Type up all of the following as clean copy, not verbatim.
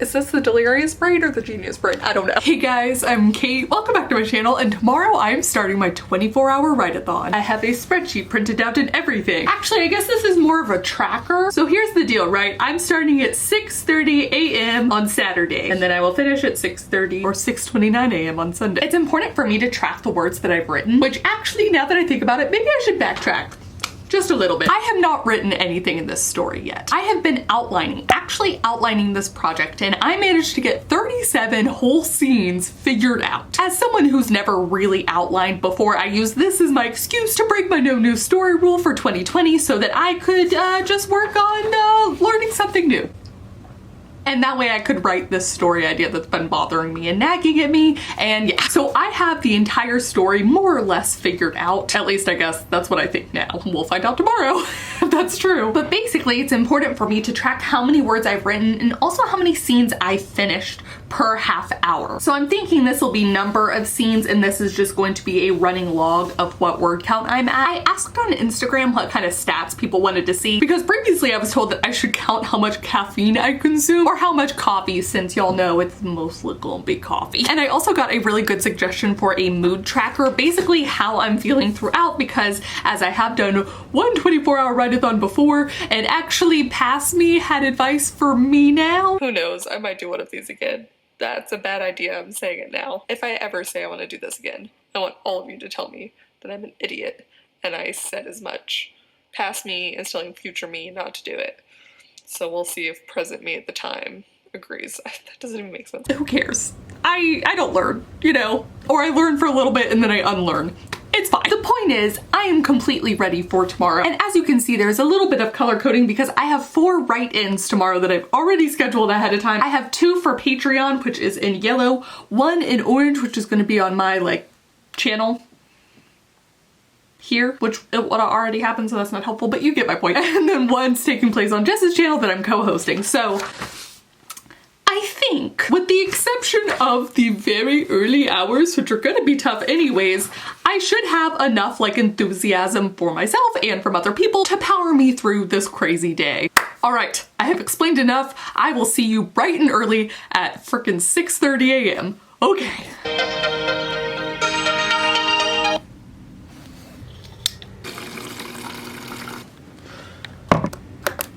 Is this the delirious brain or the genius brain? I don't know. Hey guys, I'm Kate. Welcome back to my channel, and tomorrow I'm starting my 24-hour write-a-thon. I have a spreadsheet printed out and everything. Actually, I guess this is more of a tracker. So here's the deal, right? I'm starting at 6:30 a.m. on Saturday, and then I will finish at 6:30 or 6:29 a.m. on Sunday. It's important for me to track the words that I've written, which actually, now that I think about it, maybe I should backtrack. Just a little bit. I have not written anything in this story yet. I have been actually outlining this project, and I managed to get 37 whole scenes figured out. As someone who's never really outlined before, I use this as my excuse to break my no new story rule for 2020 so that I could just work on learning something new. And that way I could write this story idea that's been bothering me and nagging at me. And yeah, so I have the entire story more or less figured out. At least I guess that's what I think now. We'll find out tomorrow if that's true. But basically it's important for me to track how many words I've written and also how many scenes I finished per half hour. So I'm thinking this will be number of scenes, and this is just going to be a running log of what word count I'm at. I asked on Instagram what kind of stats people wanted to see, because previously I was told that I should count how much caffeine I consume or how much coffee, since y'all know it's mostly gonna be coffee. And I also got a really good suggestion for a mood tracker, basically how I'm feeling throughout, because as I have done one 24-hour write-a-thon before, and actually past me had advice for me now. Who knows, I might do one of these again. That's a bad idea, I'm saying it now. If I ever say I want to do this again, I want all of you to tell me that I'm an idiot and I said as much. Past me is telling future me not to do it. So we'll see if present me at the time agrees. That doesn't even make sense. Who cares? I don't learn, you know? Or I learn for a little bit and then I unlearn. It's fine. The point is, I am completely ready for tomorrow. And as you can see, there's a little bit of color coding because I have 4 write-ins tomorrow that I've already scheduled ahead of time. I have 2 for Patreon, which is in yellow, 1 in orange, which is gonna be on my channel here, which it would already happened, so that's not helpful, but you get my point. And then 1's taking place on Jess's channel that I'm co-hosting. So I think, with the exception of the very early hours, which are gonna be tough anyways, I should have enough enthusiasm for myself and from other people to power me through this crazy day. All right, I have explained enough. I will see you bright and early at frickin' 6:30 a.m. Okay.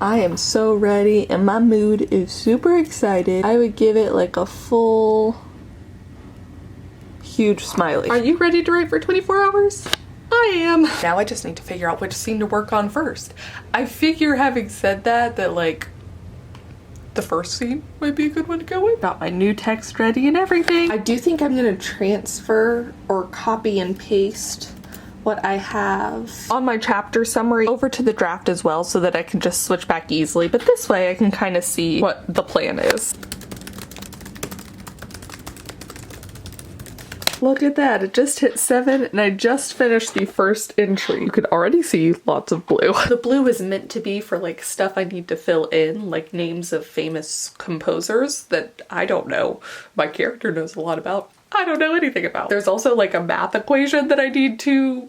I am so ready and my mood is super excited. I would give it a full, huge smiley. Are you ready to write for 24 hours? I am. Now I just need to figure out which scene to work on first. I figure, having said that the first scene might be a good one to go with. Got my new text ready and everything. I do think I'm gonna transfer or copy and paste what I have on my chapter summary over to the draft as well, so that I can just switch back easily, but this way I can kind of see what the plan is. Look at that, it just hit 7 and I just finished the first entry. You can already see lots of blue. The blue is meant to be for stuff I need to fill in, like names of famous composers that I don't know. My character knows a lot about. I don't know anything about. There's also a math equation that I need to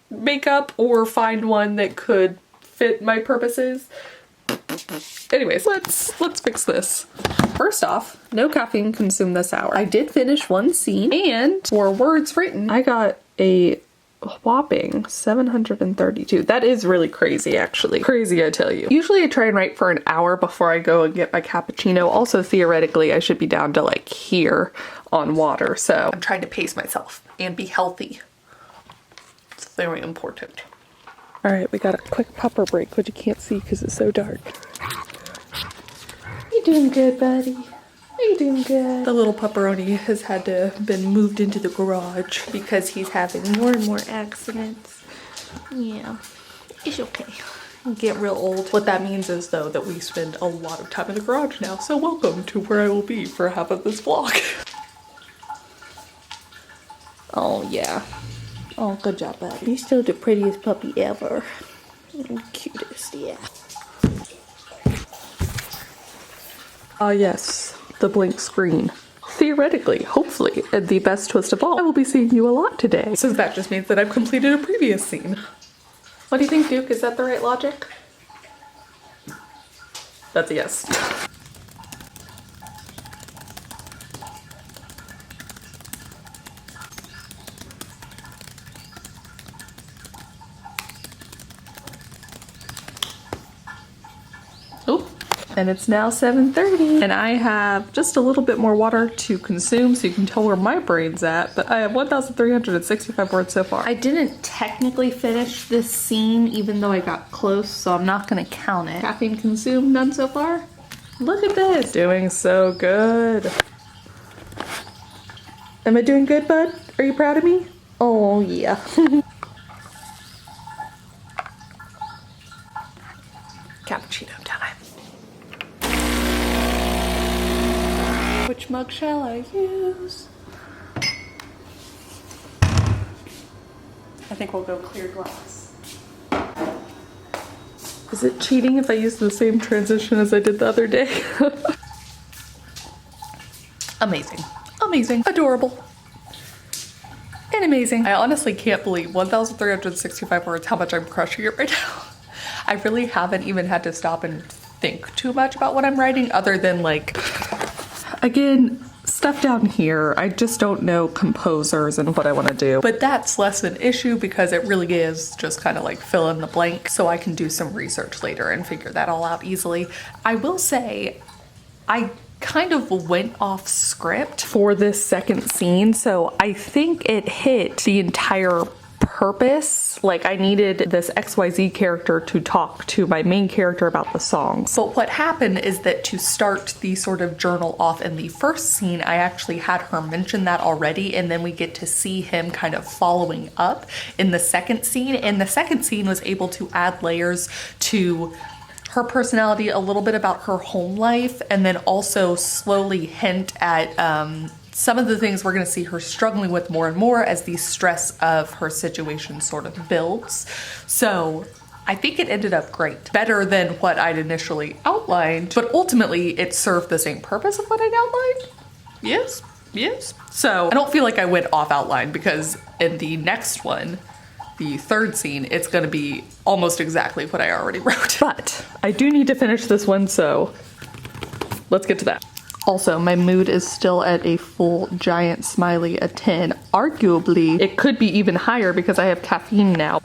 make up or find one that could fit my purposes. Anyways, let's fix this. First off, no caffeine consumed this hour. I did finish 1 scene, and for words written, I got a whopping 732. That is really crazy, actually. Crazy, I tell you. Usually I try and write for an hour before I go and get my cappuccino. Also, theoretically, I should be down to here on water, so I'm trying to pace myself and be healthy. It's very important. All right, we got a quick pupper break, which you can't see because it's so dark. You doing good, buddy? Are you doing good? The little pupperoni has had to been moved into the garage because he's having more and more accidents. Yeah, it's okay. Get real old. What that means is, though, that we spend a lot of time in the garage now, so welcome to where I will be for half of this vlog. Oh, yeah. Oh, good job, buddy. You're still the prettiest puppy ever. Cutest, yeah. Ah, yes. The blank screen. Theoretically, hopefully, and the best twist of all, I will be seeing you a lot today. So that just means that I've completed a previous scene. What do you think, Duke? Is that the right logic? That's a yes. And it's now 7:30 and I have just a little bit more water to consume so you can tell where my brain's at, but I have 1,365 words so far. I didn't technically finish this scene even though I got close, so I'm not gonna count it. Caffeine consumed, none so far. Look at this. Doing so good. Am I doing good, bud? Are you proud of me? Oh yeah. Cappuccino time. Which mug shall I use? I think we'll go clear glass. Is it cheating if I use the same transition as I did the other day? Amazing. Amazing. Adorable. And amazing. I honestly can't believe 1,365 words, how much I'm crushing it right now. I really haven't even had to stop and think too much about what I'm writing other than like, again, stuff down here. I just don't know composers and what I want to do. But that's less an issue because it really is just kind of like fill in the blank so I can do some research later and figure that all out easily. I will say, I kind of went off script for this second scene, so I think it hit the entire purpose. Like I needed this XYZ character to talk to my main character about the songs. But what happened is that to start the sort of journal off in the first scene, I actually had her mention that already, and then we get to see him kind of following up in the second scene, and the second scene was able to add layers to her personality, a little bit about her home life, and then also slowly hint at some of the things we're gonna see her struggling with more and more as the stress of her situation sort of builds. So I think it ended up great. Better than what I'd initially outlined, but ultimately it served the same purpose of what I'd outlined. Yes, yes. So I don't feel like I went off outline because in the next one, the third scene, it's gonna be almost exactly what I already wrote. But I do need to finish this one, so let's get to that. Also, my mood is still at a full giant smiley, a 10. Arguably, it could be even higher because I have caffeine now.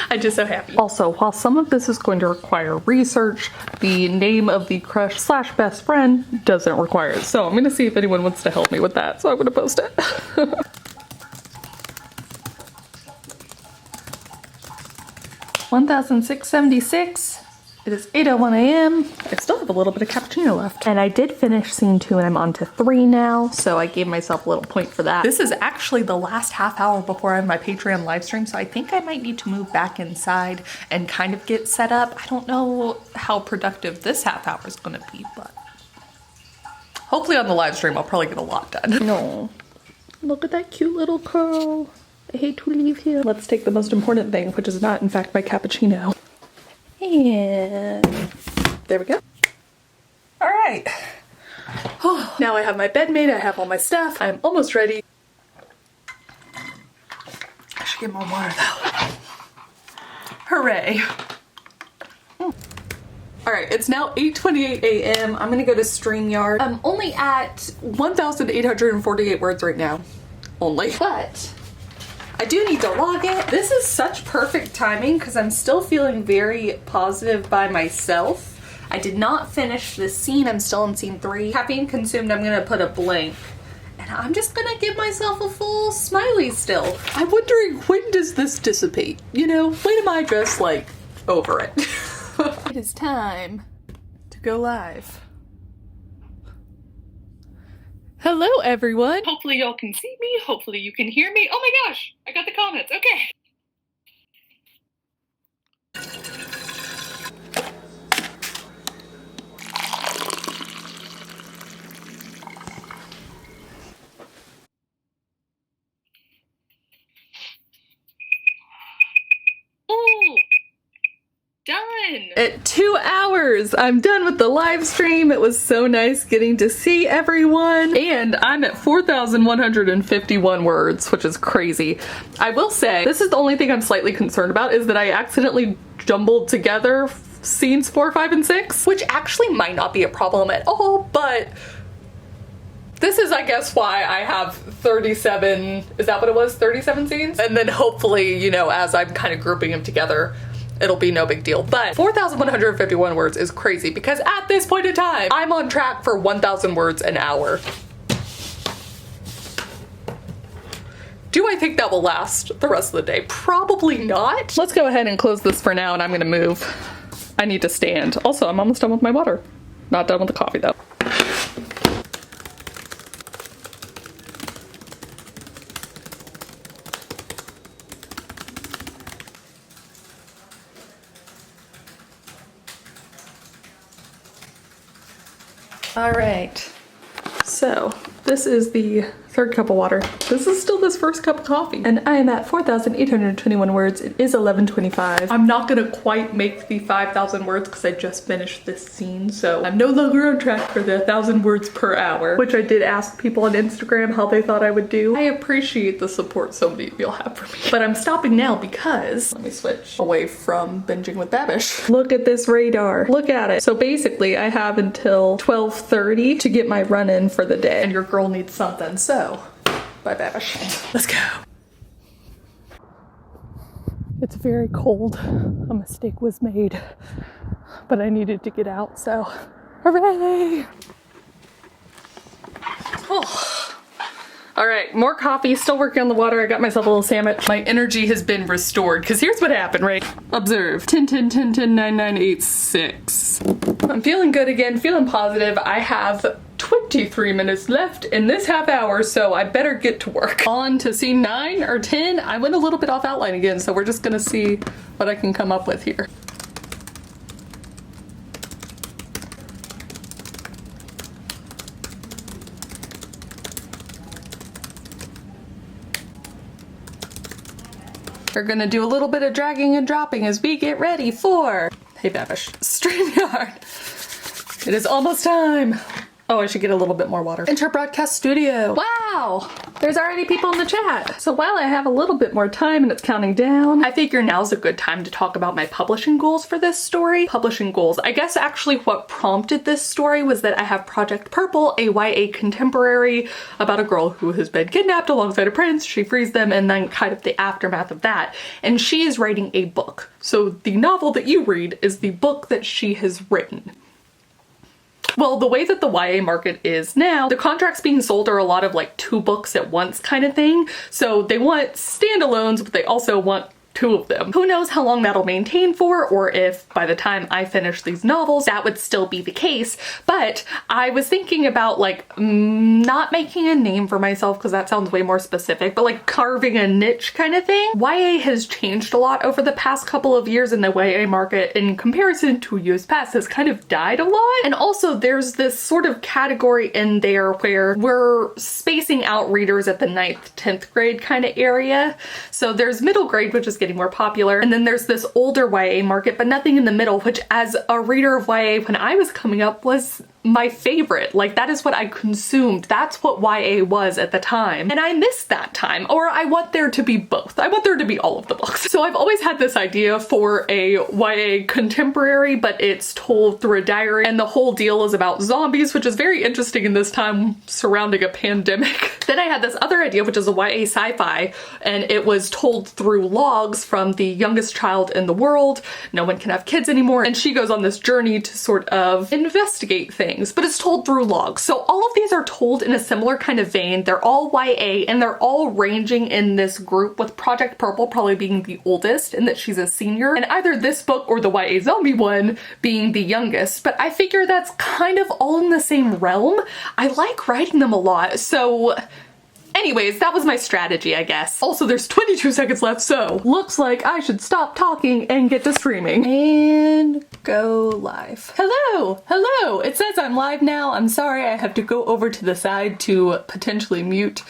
I'm just so happy. Also, while some of this is going to require research, the name of the crush slash best friend doesn't require it. So I'm gonna see if anyone wants to help me with that. So I'm gonna post it. 1,676. It is 8:01 a.m. I still have a little bit of cappuccino left. And I did finish scene 2 and I'm on to 3 now, so I gave myself a little point for that. This is actually the last half hour before I have my Patreon live stream, so I think I might need to move back inside and kind of get set up. I don't know how productive this half hour is gonna be, but hopefully on the live stream I'll probably get a lot done. No, look at that cute little curl. I hate to leave here. Let's take the most important thing, which is not in fact my cappuccino. And there we go. All right. Oh, now I have my bed made, I have all my stuff. I'm almost ready. I should get more water though. Hooray. All right, it's now 8:28 a.m. I'm gonna go to StreamYard. I'm only at 1,848 words right now, only. But I do need to log it. This is such perfect timing because I'm still feeling very positive by myself. I did not finish this scene. I'm still in scene 3. Caffeine consumed, I'm gonna put a blank. And I'm just gonna give myself a full smiley still. I'm wondering, when does this dissipate? You know, when am I just like over it? It is time to go live. Hello everyone! Hopefully y'all can see me, hopefully you can hear me. Oh my gosh, I got the comments, okay. Ooh! Done! At 2 hours, I'm done with the live stream. It was so nice getting to see everyone. And I'm at 4,151 words, which is crazy. I will say, this is the only thing I'm slightly concerned about, is that I accidentally jumbled together scenes 4, 5, and 6, which actually might not be a problem at all, but this is, I guess, why I have 37, is that what it was? 37 scenes? And then hopefully, you know, as I'm kind of grouping them together, it'll be no big deal. But 4,151 words is crazy because at this point in time, I'm on track for 1,000 words an hour. Do I think that will last the rest of the day? Probably not. Let's go ahead and close this for now, and I'm gonna move. I need to stand. Also, I'm almost done with my water. Not done with the coffee though. All right, so this is the third cup of water. This is still this first cup of coffee. And I am at 4,821 words. It is 11:25. I'm not gonna quite make the 5,000 words because I just finished this scene. So I'm no longer on track for the 1,000 words per hour, which I did ask people on Instagram how they thought I would do. I appreciate the support so many of y'all have for me. But I'm stopping now because, let me switch away from binging with Babish. Look at this radar, look at it. So basically I have until 12:30 to get my run in for the day. And your girl needs something, so bye Babish. Let's go. It's very cold. A mistake was made, but I needed to get out, so hooray! Oh. All right, more coffee, still working on the water. I got myself a little sandwich. My energy has been restored, because here's what happened, right? Observe, 10, 10, 10, 10, 9, 9, 8, 6. I'm feeling good again, feeling positive. I have 23 minutes left in this half hour, so I better get to work. On to scene 9 or 10. I went a little bit off outline again, so we're just gonna see what I can come up with here. We're gonna do a little bit of dragging and dropping as we get ready for, hey Babish, StreamYard. It is almost time. Oh, I should get a little bit more water. Enter broadcast studio. Wow, there's already people in the chat. So while I have a little bit more time and it's counting down, I figure now's a good time to talk about my publishing goals for this story. Publishing goals. I guess actually what prompted this story was that I have Project Purple, a YA contemporary about a girl who has been kidnapped alongside a prince. She frees them and then kind of the aftermath of that. And she is writing a book. So the novel that you read is the book that she has written. Well, the way that the YA market is now, the contracts being sold are a lot of like 2 books at once kind of thing. So they want standalones, but they also want 2 of them. Who knows how long that'll maintain for, or if by the time I finish these novels that would still be the case. But I was thinking about like not making a name for myself because that sounds way more specific, but like carving a niche kind of thing. YA has changed a lot over the past couple of years, and the YA market in comparison to years past has kind of died a lot. And also there's this sort of category in there where we're spacing out readers at the 9th, 10th grade kind of area. So there's middle grade, which is getting more popular, and then there's this older YA market, but nothing in the middle, which as a reader of YA when I was coming up was my favorite. Like, that is what I consumed. That's what YA was at the time. And I miss that time, or I want there to be both. I want there to be all of the books. So I've always had this idea for a YA contemporary, but it's told through a diary, and the whole deal is about zombies, which is very interesting in this time surrounding a pandemic. Then I had this other idea, which is a YA sci-fi, and it was told through logs from the youngest child in the world. No one can have kids anymore, and she goes on this journey to sort of investigate things. But it's told through logs. So all of these are told in a similar kind of vein. They're all YA, and they're all ranging in this group, with Project Purple probably being the oldest in that she's a senior, and either this book or the YA zombie one being the youngest. But I figure that's kind of all in the same realm. I like writing them a lot, so anyways, that was my strategy, I guess. Also, there's 22 seconds left, so looks like I should stop talking and get to streaming. And go live. Hello, hello. It says I'm live now. I'm sorry, I have to go over to the side to potentially mute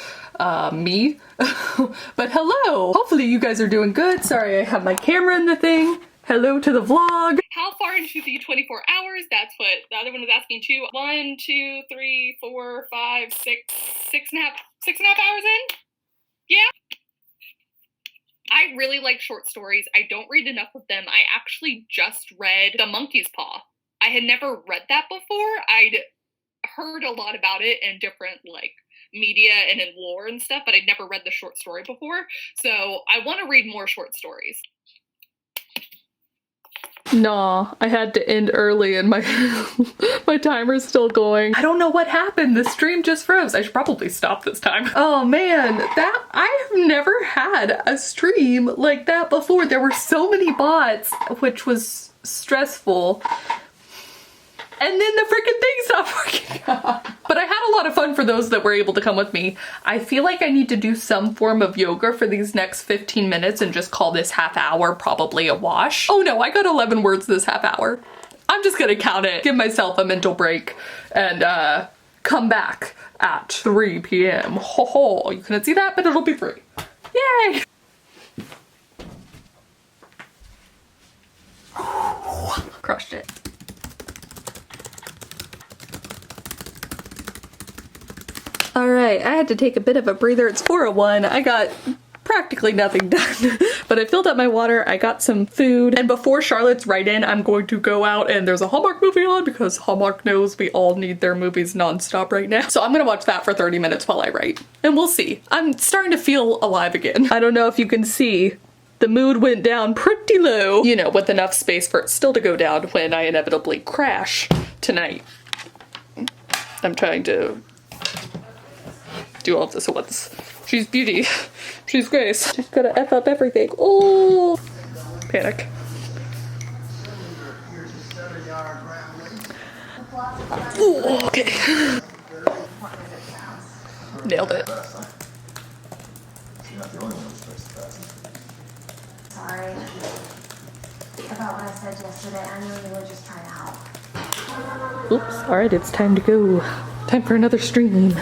me. But hello. Hopefully you guys are doing good. Sorry, I have my camera in the thing. Hello to the vlog. How far into the 24 hours? That's what the other one was asking too. 1, 2, 3, 4, 5, 6, 6.5 hours in? Yeah. I really like short stories. I don't read enough of them. I actually just read The Monkey's Paw. I had never read that before. I'd heard a lot about it in different like media and in lore and stuff, but I'd never read the short story before. So I want to read more short stories. Nah, I had to end early and my my timer's still going. I don't know what happened. The stream just froze. I should probably stop this time. Oh man, that I have never had a stream like that before. There were so many bots, which was stressful. And then the freaking thing stopped working. But I had a lot of fun for those that were able to come with me. I feel like I need to do some form of yoga for these next 15 minutes and just call this half hour probably a wash. Oh no, I got 11 words this half hour. I'm just gonna count it, give myself a mental break, and come back at 3 p.m. Ho ho, you couldn't see that, but it'll be free. Yay! Crushed it. All right, I had to take a bit of a breather. It's 4:01. I got practically nothing done, but I filled up my water, I got some food, and before Charlotte's write-in, I'm going to go out and there's a Hallmark movie on because Hallmark knows we all need their movies nonstop right now. So I'm gonna watch that for 30 minutes while I write, and we'll see. I'm starting to feel alive again. I don't know if you can see, the mood went down pretty low, you know, with enough space for it still to go down when I inevitably crash tonight. I'm trying to do all of this at once. She's beauty. She's grace. She's gonna F up everything. Oh! Panic. Ooh, okay. Nailed it. Sorry about what I said yesterday. I know you were just trying to help. Oops, alright, it's time to go. Time for another stream.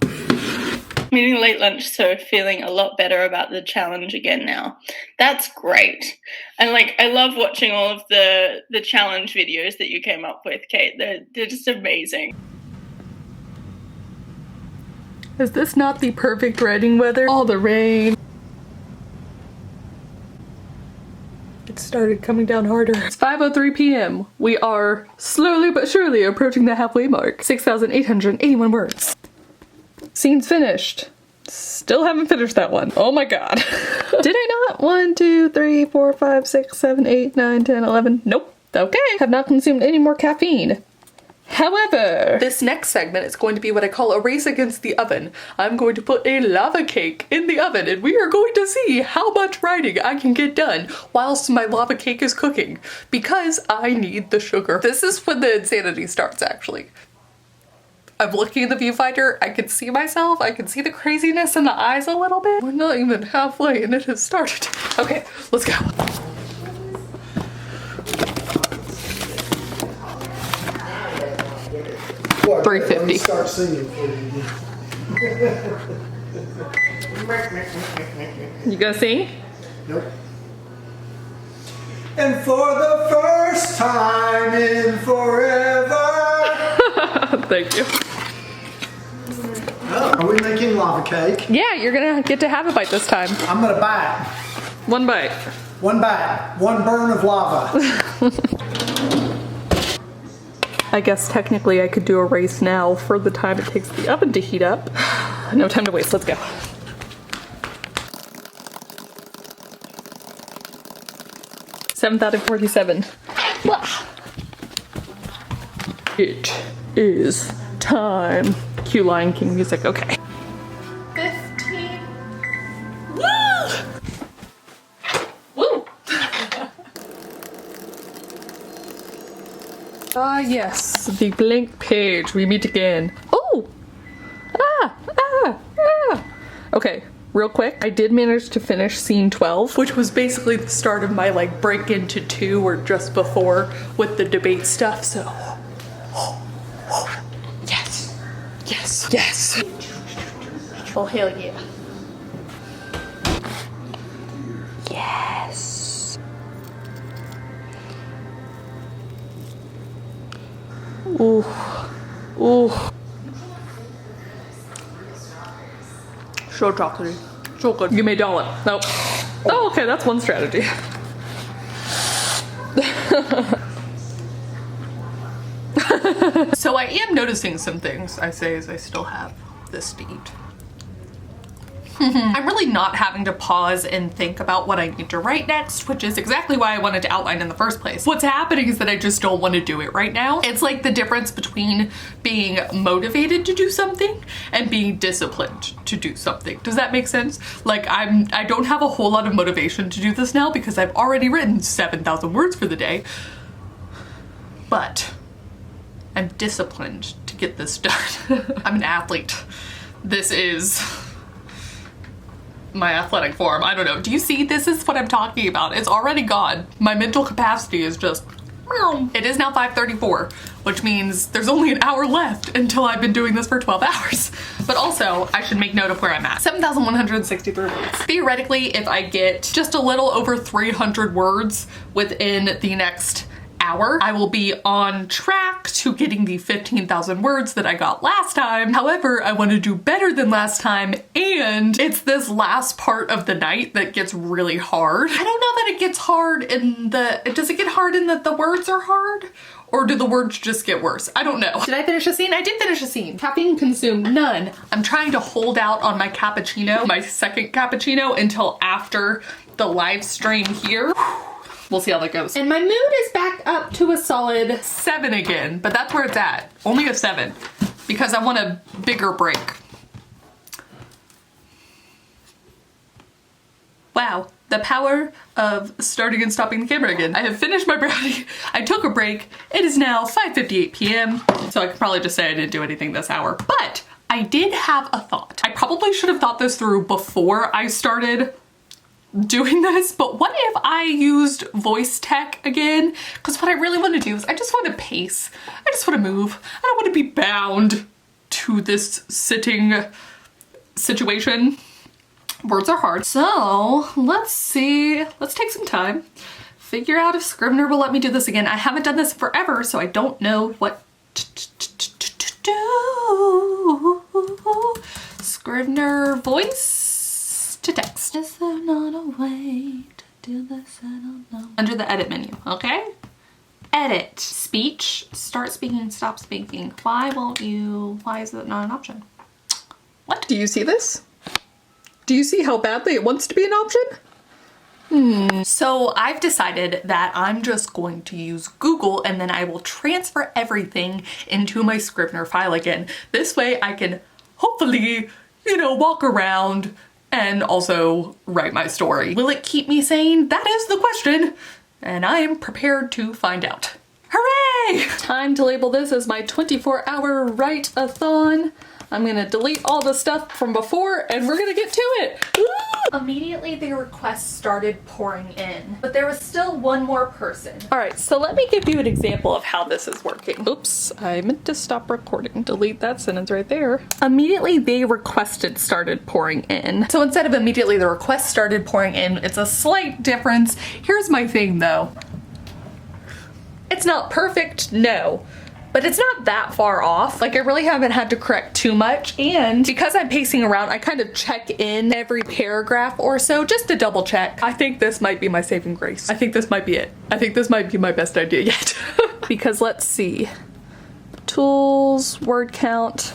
I'm eating late lunch, so feeling a lot better about the challenge again now. That's great. And like, I love watching all of the challenge videos that you came up with, Kate. They're just amazing. Is this not the perfect writing weather? All the rain. It started coming down harder. It's 5:03 p.m. We are slowly but surely approaching the halfway mark. 6,881 words. Scene's finished. Still haven't finished that one. Oh my god. Did I not? 1, 2, 3, 4, 5, 6, 7, 8, 9, 10, 11. Nope. Okay. Have not consumed any more caffeine. However, this next segment is going to be what I call a race against the oven. I'm going to put a lava cake in the oven and we are going to see how much writing I can get done whilst my lava cake is cooking because I need the sugar. This is when the insanity starts actually. I'm looking in the viewfinder, I can see myself, I can see the craziness in the eyes a little bit. We're not even halfway and it has started. Okay, let's go. What, 350. Start singing for you. You gonna sing? Nope. And for the first time in forever. Thank you. Oh, are we making lava cake? Yeah, you're gonna get to have a bite this time. I'm gonna bite. One bite. One bite. One burn of lava. I guess technically I could do a race now for the time it takes the oven to heat up. No time to waste, let's go. $7,047. It is time. Cue Lion King music, okay. 15. Woo! Woo! Ah yes, the blank page, we meet again. Oh! Okay, real quick, I did manage to finish scene 12, which was basically the start of my like break into 2 or just before with the debate stuff, so. Yes, yes, yes. Oh hell yeah. Yes. Ooh, ooh. So chocolatey. So good. You may doll it. Nope. Oh, okay, that's one strategy. So I am noticing some things, I say, as I still have this to eat. I'm really not having to pause and think about what I need to write next, which is exactly why I wanted to outline in the first place. What's happening is that I just don't want to do it right now. It's like the difference between being motivated to do something and being disciplined to do something. Does that make sense? Like I don't have a whole lot of motivation to do this now because I've already written 7,000 words for the day, but I'm disciplined to get this done. I'm an athlete. This is my athletic form. I don't know. Do you see? This is what I'm talking about. It's already gone. My mental capacity is just, it is now 5:34, which means there's only an hour left until I've been doing this for 12 hours. But also, I should make note of where I'm at. 7,163 words. Theoretically, if I get just a little over 300 words within the next hour, I will be on track to getting the 15,000 words that I got last time. However, I want to do better than last time, and it's this last part of the night that gets really hard. I don't know that it gets hard in the, does it get hard in that the words are hard? Or do the words just get worse? I don't know. Did I finish a scene? I did finish a scene. Caffeine consumed, none. I'm trying to hold out on my cappuccino, my second cappuccino, until after the live stream here. We'll see how that goes. And my mood is back up to a solid 7 again, but that's where it's at. Only a 7, because I want a bigger break. Wow, the power of starting and stopping the camera again. I have finished my brownie. I took a break. It is now 5:58 p.m. So I could probably just say I didn't do anything this hour, but I did have a thought. I probably should have thought this through before I started doing this, but what if I used voice tech again? Because what I really want to do is I just want to pace. I just want to move. I don't want to be bound to this sitting situation. Words are hard. So let's see. Let's take some time. Figure out if Scrivener will let me do this again. I haven't done this forever, so I don't know what to do. Scrivener voice to text. Is there not a way to do this? I don't know. Under the edit menu, okay? Edit. Speech. Start speaking, stop speaking. Why is it not an option? What? Do you see this? Do you see how badly it wants to be an option? So I've decided that I'm just going to use Google, and then I will transfer everything into my Scrivener file again. This way I can hopefully, you know, walk around and also write my story. Will it keep me sane? That is the question, and I am prepared to find out. Hooray! Time to label this as my 24-hour write-a-thon. I'm gonna delete all the stuff from before and we're gonna get to it. Woo! Immediately the requests started pouring in, but there was still one more person. All right, so let me give you an example of how this is working. Oops, I meant to stop recording. Delete that sentence right there. Immediately the requested started pouring in. So instead of immediately the request started pouring in, it's a slight difference. Here's my thing though. It's not perfect, no. But it's not that far off. Like I really haven't had to correct too much. And because I'm pacing around, I kind of check in every paragraph or so just to double check. I think this might be my saving grace. I think this might be it. I think this might be my best idea yet. Because let's see. Tools, word count.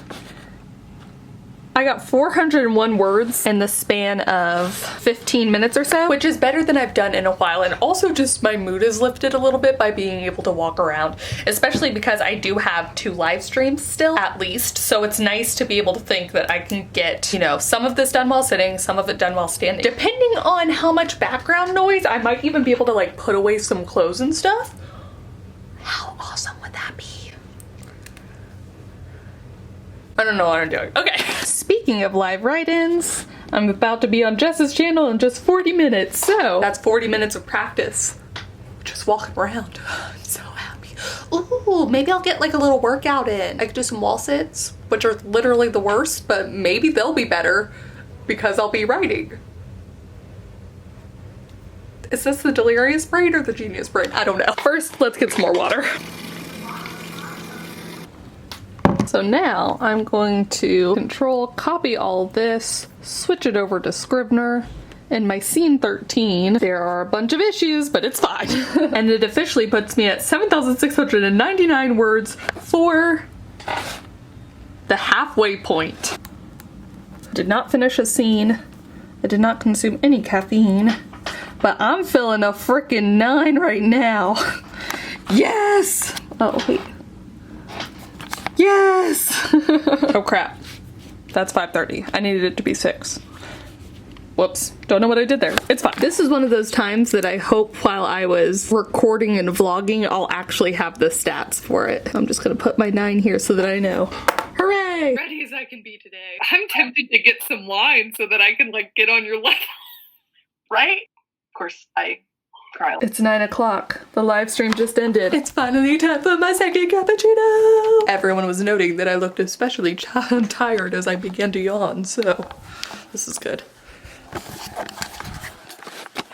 I got 401 words in the span of 15 minutes or so, which is better than I've done in a while. And also just my mood is lifted a little bit by being able to walk around, especially because I do have 2 live streams still at least. So it's nice to be able to think that I can get, you know, some of this done while sitting, some of it done while standing. Depending on how much background noise, I might even be able to like put away some clothes and stuff. How awesome would that be? I don't know what I'm doing. Okay. Speaking of live write-ins, I'm about to be on Jess's channel in just 40 minutes. So that's 40 minutes of practice. Just walking around. I'm so happy. Ooh, maybe I'll get like a little workout in. I could do some wall sits, which are literally the worst, but maybe they'll be better because I'll be writing. Is this the delirious brain or the genius brain? I don't know. First, let's get some more water. So now I'm going to control copy all of this, switch it over to Scrivener. In my scene 13, there are a bunch of issues, but it's fine. And it officially puts me at 7,699 words for the halfway point. Did not finish a scene I did not consume any caffeine, but I'm feeling a freaking 9 right now. Yes! Oh, wait. Yes! Oh crap. That's 5:30. I needed it to be 6. Whoops. Don't know what I did there. It's fine. This is one of those times that I hope while I was recording and vlogging, I'll actually have the stats for it. I'm just gonna put my 9 here so that I know. Hooray! Ready as I can be today. I'm tempted to get some wine so that I can like get on your level. Right? Of course, I cry. It's 9 o'clock. The live stream just ended. It's finally time for my second cappuccino! Everyone was noting that I looked especially tired as I began to yawn, so this is good.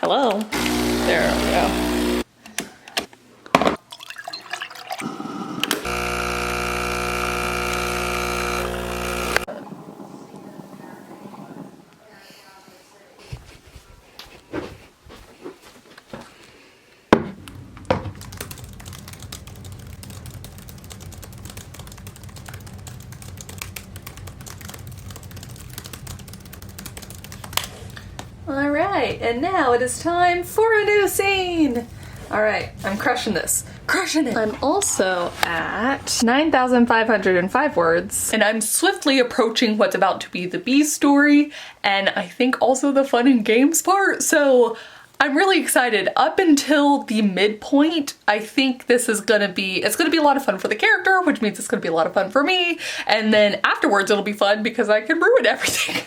Hello? There we go. Alright, and now it is time for a new scene! Alright, I'm crushing this. Crushing it! I'm also at 9,505 words, and I'm swiftly approaching what's about to be the B story, and I think also the fun and games part, so I'm really excited. Up until the midpoint, I think this is gonna be, it's gonna be a lot of fun for the character, which means it's gonna be a lot of fun for me, and then afterwards it'll be fun because I can ruin everything.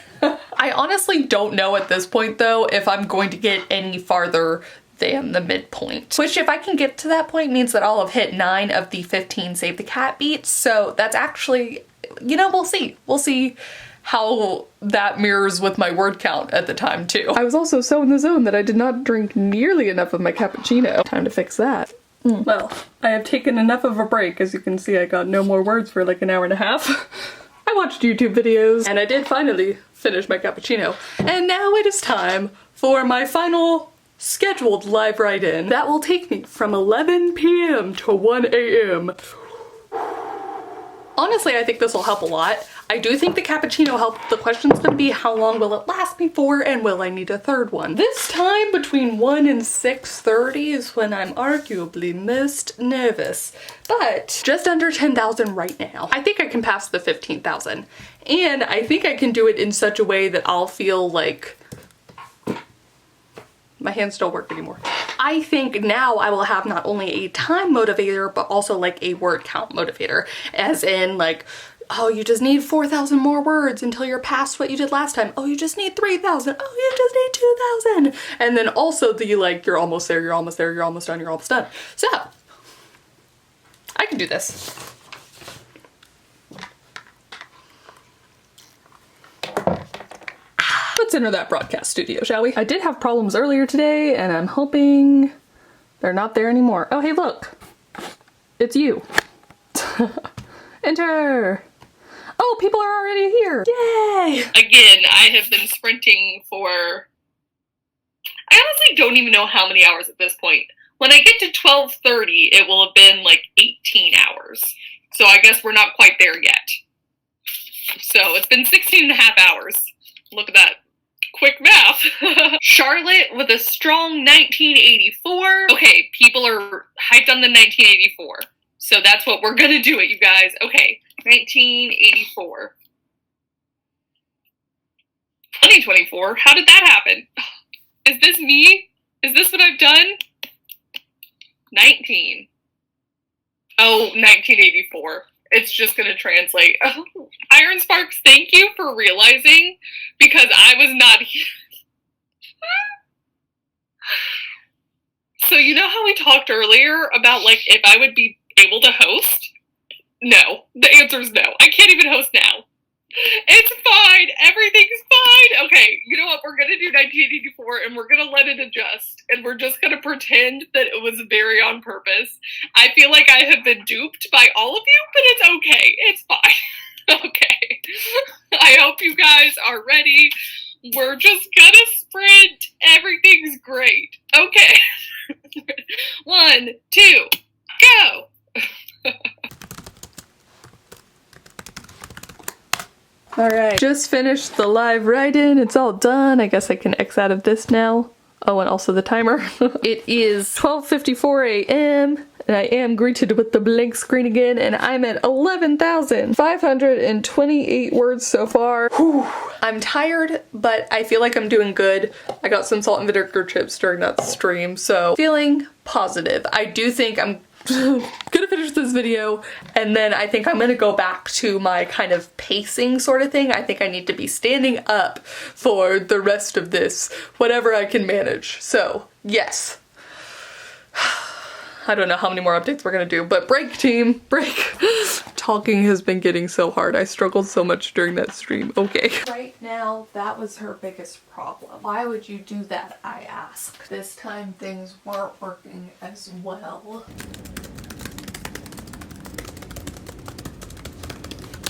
I honestly don't know at this point though if I'm going to get any farther than the midpoint. Which if I can get to that point means that I'll have hit 9 of the 15 Save the Cat beats, so that's actually, you know, we'll see. We'll see how that mirrors with my word count at the time too. I was also so in the zone that I did not drink nearly enough of my cappuccino. Time to fix that. Well, I have taken enough of a break. As you can see, I got no more words for like an hour and a half. I watched YouTube videos and I did finally finish my cappuccino. And now it is time for my final scheduled live write-in. That will take me from 11 p.m. to 1 a.m. Honestly, I think this will help a lot. I do think the cappuccino helped. The question's gonna be how long will it last me for and will I need a third one? This time between 1 and 6:30 is when I'm arguably most nervous. But just under 10,000 right now. I think I can pass the 15,000. And I think I can do it in such a way that I'll feel like my hands don't work anymore. I think now I will have not only a time motivator, but also like a word count motivator. As in like, oh, you just need 4,000 more words until you're past what you did last time. Oh, you just need 3,000. Oh, you just need 2,000. And then also the like, you're almost there, you're almost there, you're almost done, you're almost done. So, I can do this. Let's enter that broadcast studio, shall we? I did have problems earlier today, and I'm hoping they're not there anymore. Oh, hey, look. It's you. Enter. Oh, people are already here. Yay! Again, I have been sprinting for, I honestly don't even know how many hours at this point. When I get to 12:30, it will have been like 18 hours. So I guess we're not quite there yet. So it's been 16 and a half hours. Look at that. Quick math. Charlotte with a strong 1984. Okay, people are hyped on the 1984. So that's what we're gonna do it, you guys. Okay, 1984. 2024? How did that happen? Is this me? Is this what I've done? 19. Oh, 1984. It's just gonna translate. Oh, Iron Sparks, thank you for realizing, because I was not here. So you know how we talked earlier about like if I would be able to host? No. The answer is no. I can't even host now. It's fine. Everything's fine. Okay, you know what? We're going to do 1984 and we're going to let it adjust. And we're just going to pretend that it was very on purpose. I feel like I have been duped by all of you, but it's okay. It's fine. Okay. I hope you guys are ready. We're just going to sprint. Everything's great. Okay. 1, 2, go. All right, just finished the live write-in. It's all done. I guess I can X out of this now. Oh, and also the timer. It is 12:54 a.m. and I am greeted with the blank screen again, and I'm at 11,528 words so far. Whew. I'm tired, but I feel like I'm doing good. I got some salt and vinegar chips during that stream, so feeling positive. I do think I'm gonna finish this video, and then I think I'm gonna go back to my kind of pacing sort of thing. I think I need to be standing up for the rest of this, whatever I can manage. So yes. I don't know how many more updates we're gonna do, but break, team, break. Talking has been getting so hard. I struggled so much during that stream. Okay. Right now, that was her biggest problem. Why would you do that, I asked. This time things weren't working as well.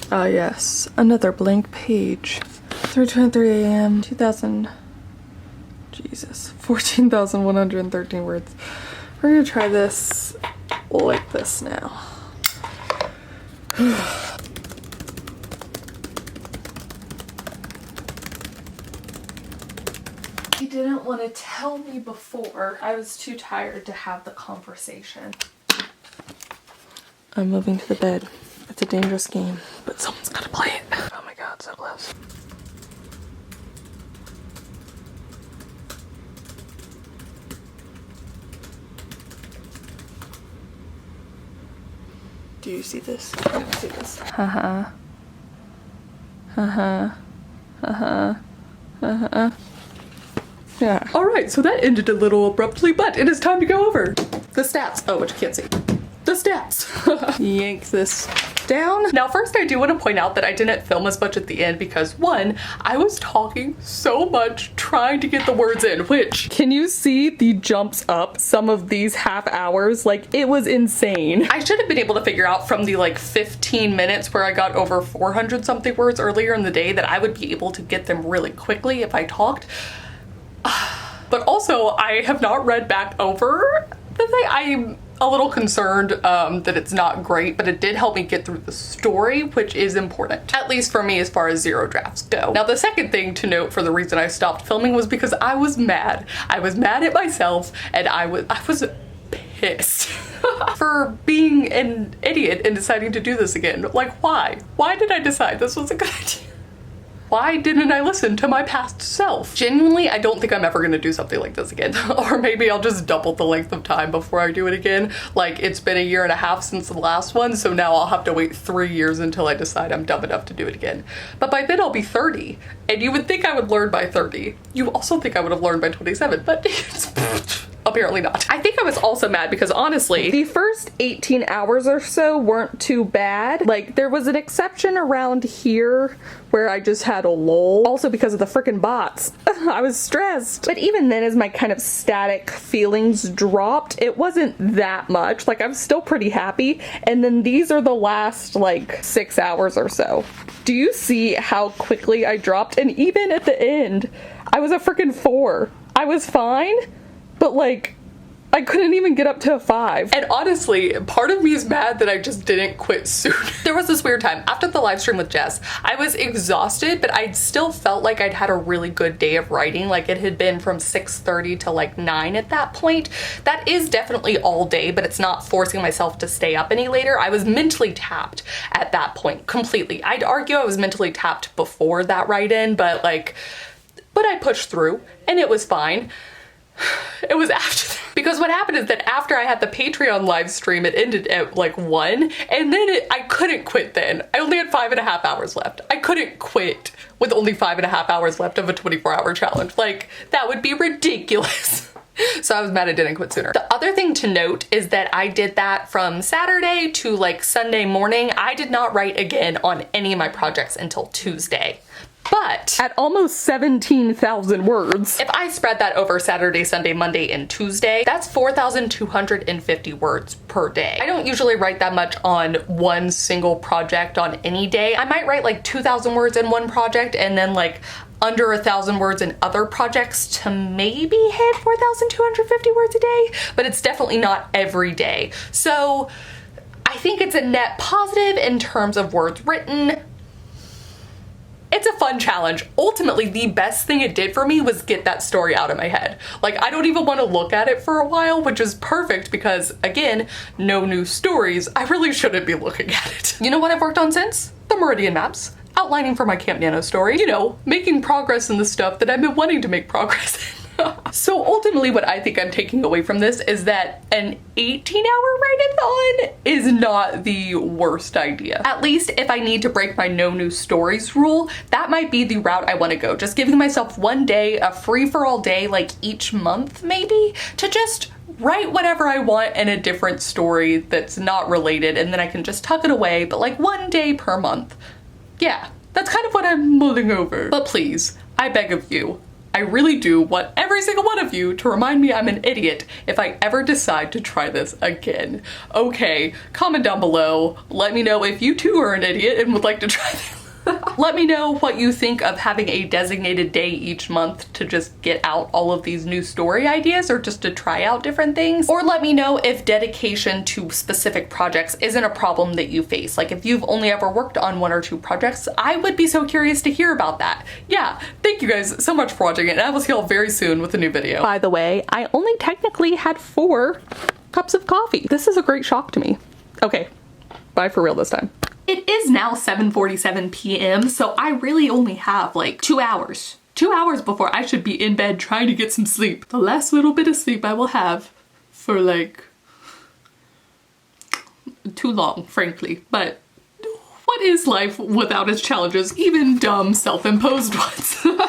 Ah yes, another blank page. 3:23 a.m. 14,113 words. We're gonna try this like this now. He didn't want to tell me before. I was too tired to have the conversation. I'm moving to the bed. It's a dangerous game, but someone's gotta play it. Oh my god, so close. Do you see this? I don't see this. Haha. Haha. Haha. Haha. Yeah. Alright, so that ended a little abruptly, but it is time to go over the stats. Oh, which you can't see. The stats. Yank this down. Now first I do want to point out that I didn't film as much at the end because one, I was talking so much trying to get the words in, which, can you see the jumps up some of these half hours? Like, it was insane. I should have been able to figure out from the like 15 minutes where I got over 400 something words earlier in the day that I would be able to get them really quickly if I talked. But also I have not read back over the thing. I'm a little concerned that it's not great, but it did help me get through the story, which is important, at least for me as far as zero drafts go. Now the second thing to note for the reason I stopped filming was because I was mad. I was mad at myself, and I was pissed for being an idiot and deciding to do this again. Like, why? Why did I decide this was a good idea? Why didn't I listen to my past self? Genuinely, I don't think I'm ever gonna do something like this again. Or maybe I'll just double the length of time before I do it again. Like, it's been 1.5 years since the last one, so now I'll have to wait 3 years until I decide I'm dumb enough to do it again. But by then I'll be 30, and you would think I would learn by 30. You also think I would have learned by 27, but it's apparently not. I think I was also mad because honestly, the first 18 hours or so weren't too bad. Like, there was an exception around here where I just had a lull. Also because of the freaking bots. I was stressed. But even then, as my kind of static feelings dropped, it wasn't that much. Like, I'm still pretty happy. And then these are the last like 6 hours or so. Do you see how quickly I dropped? And even at the end, I was a freaking 4. I was fine. But like, I couldn't even get up to a 5. And honestly, part of me is mad that I just didn't quit sooner. There was this weird time after the live stream with Jess. I was exhausted, but I still felt like I'd had a really good day of writing. Like, it had been from 6:30 to like 9 at that point. That is definitely all day, but it's not forcing myself to stay up any later. I was mentally tapped at that point completely. I'd argue I was mentally tapped before that write-in, but I pushed through and it was fine. It was after that. Because what happened is that after I had the Patreon live stream, it ended at like 1, and then I couldn't quit then. I only had 5.5 hours left. I couldn't quit with only 5.5 hours left of a 24-hour challenge. Like, that would be ridiculous. So I was mad I didn't quit sooner. The other thing to note is that I did that from Saturday to like Sunday morning. I did not write again on any of my projects until Tuesday. But at almost 17,000 words, if I spread that over Saturday, Sunday, Monday, and Tuesday, that's 4,250 words per day. I don't usually write that much on one single project on any day. I might write like 2,000 words in one project and then like under 1,000 words in other projects to maybe hit 4,250 words a day, but it's definitely not every day. So I think it's a net positive in terms of words written. It's a fun challenge. Ultimately, the best thing it did for me was get that story out of my head. Like, I don't even want to look at it for a while, which is perfect because, again, no new stories. I really shouldn't be looking at it. You know what I've worked on since? The Meridian maps. Outlining for my Camp NaNo story. You know, making progress in the stuff that I've been wanting to make progress in. So ultimately what I think I'm taking away from this is that an 18-hour write-a-thon is not the worst idea. At least if I need to break my no new stories rule, that might be the route I want to go. Just giving myself one day, a free-for-all day, like each month maybe, to just write whatever I want in a different story that's not related, and then I can just tuck it away, but like one day per month. Yeah, that's kind of what I'm mulling over. But please, I beg of you, I really do want every single one of you to remind me I'm an idiot if I ever decide to try this again. Okay, comment down below. Let me know if you too are an idiot and would like to try this. Let me know what you think of having a designated day each month to just get out all of these new story ideas or just to try out different things. Or let me know if dedication to specific projects isn't a problem that you face. Like if you've only ever worked on 1 or 2 projects, I would be so curious to hear about that. Yeah, thank you guys so much for watching and I will see y'all very soon with a new video. By the way, I only technically had 4 cups of coffee. This is a great shock to me. Okay, bye for real this time. It is now 7:47 p.m. so I really only have like 2 hours. 2 hours before I should be in bed trying to get some sleep. The last little bit of sleep I will have for like too long, frankly. But what is life without its challenges, even dumb self-imposed ones?